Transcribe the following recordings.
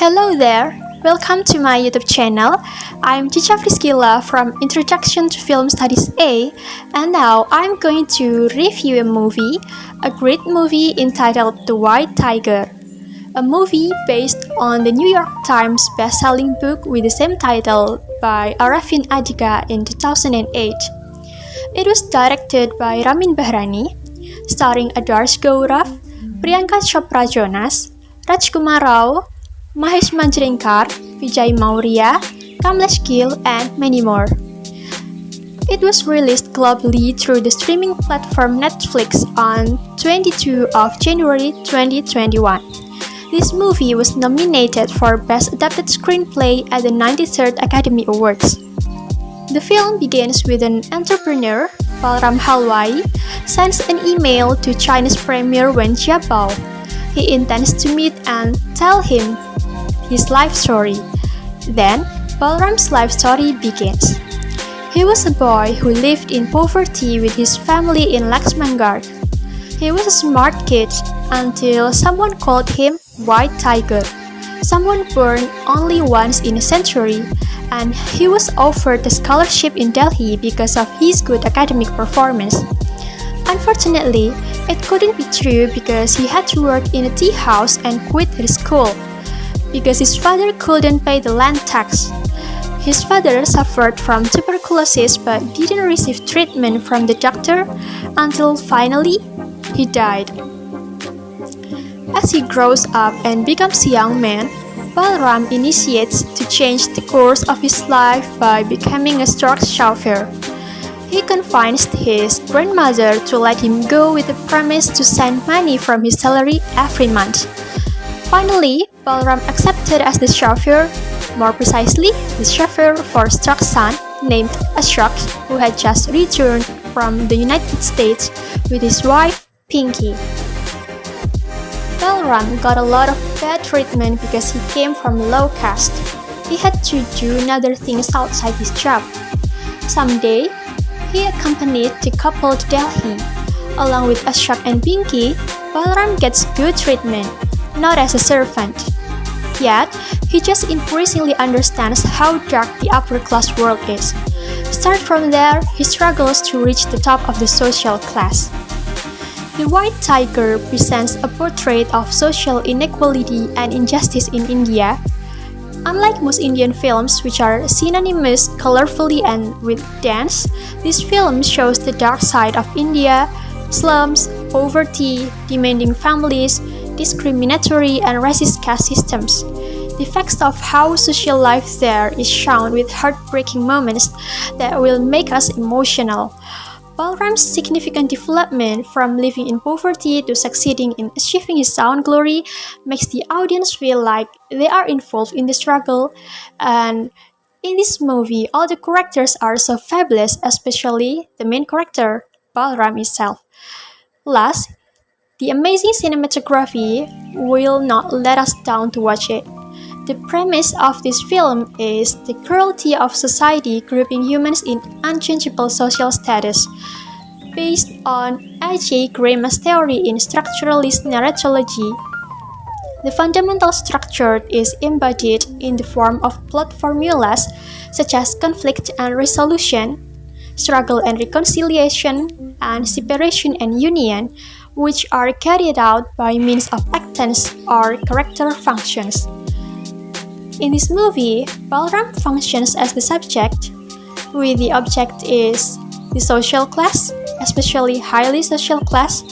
Hello there, welcome to my YouTube channel. I'm Chica Friskilla from Introduction to Film Studies A, and now I'm going to review a great movie entitled The White Tiger, a movie based on the New York Times best-selling book with the same title by Arifin Adhika in 2008. It was directed by Ramin Bahrani, starring Adarsh Gaurav, Priyanka Chopra Jonas, Rajkumar Rao, Mahesh Manjrekar, Vijay Maurya, Kamlesh Gill, and many more. It was released globally through the streaming platform Netflix on 22 of January 2021. This movie was nominated for Best Adapted Screenplay at the 93rd Academy Awards. The film begins with an entrepreneur, Balram Halwai, sends an email to Chinese Premier Wen Jiabao. He intends to meet and tell him his life story. Then, Balram's life story begins. He was a boy who lived in poverty with his family in Laxmangarh. He was a smart kid until someone called him White Tiger, someone born only once in a century, and he was offered a scholarship in Delhi because of his good academic performance. Unfortunately, it couldn't be true because he had to work in a tea house and quit his school because his father couldn't pay the land tax. His father suffered from tuberculosis but didn't receive treatment from the doctor until finally he died. As he grows up and becomes a young man, Balram initiates to change the course of his life by becoming a truck chauffeur. He convinced his grandmother to let him go with the promise to send money from his salary every month. Finally, Balram accepted as the chauffeur, more precisely, the chauffeur for Struck's son, named Ashok, who had just returned from the United States with his wife, Pinky. Balram got a lot of bad treatment because he came from low caste. He had to do other things outside his job. Someday, he accompanied the couple to Delhi. Along with Ashok and Pinky, Balram gets good treatment, not as a servant. Yet, he just increasingly understands how dark the upper-class world is. Start from there, he struggles to reach the top of the social class. The White Tiger presents a portrait of social inequality and injustice in India. Unlike most Indian films, which are synonymous colorfully and with dance, this film shows the dark side of India: slums, poverty, demanding families, discriminatory and racist caste systems. The facts of how social life there is shown with heartbreaking moments that will make us emotional. Balram's significant development from living in poverty to succeeding in achieving his own glory makes the audience feel like they are involved in the struggle, and in this movie all the characters are so fabulous, especially the main character, Balram himself. Last, the amazing cinematography will not let us down to watch it. The premise of this film is the cruelty of society grouping humans in unchangeable social status. Based on A.J. Grayman's theory in structuralist narratology, the fundamental structure is embodied in the form of plot formulas such as conflict and resolution, struggle and reconciliation, and separation and union, which are carried out by means of actants or character functions. In this movie, Balram functions as the subject, with the object is the social class, especially highly social class.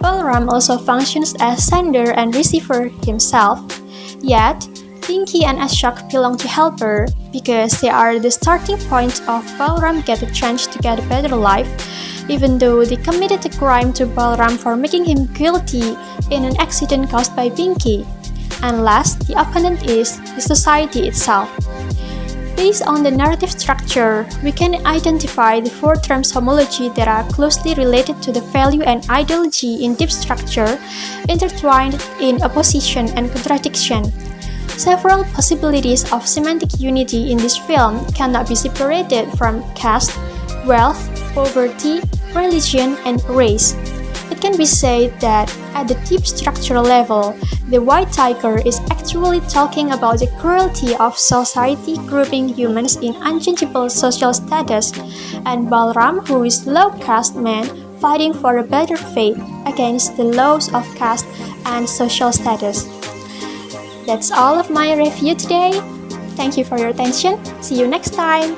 Balram also functions as sender and receiver himself, yet Pinky and Ashok belong to helper because they are the starting point of Balram get a chance to get a better life, even though they committed a crime to Balram for making him guilty in an accident caused by Pinky. And last, the opponent is the society itself. Based on the narrative structure, we can identify the four terms homology that are closely related to the value and ideology in deep structure, intertwined in opposition and contradiction. Several possibilities of semantic unity in this film cannot be separated from caste, wealth, poverty, religion, and race. It can be said that at the deep structural level, the white tiger is actually talking about the cruelty of society grouping humans in unchangeable social status, and Balram, who is low caste man, fighting for a better fate against the laws of caste and social status. That's all of my review today. Thank you for your attention. See you next time.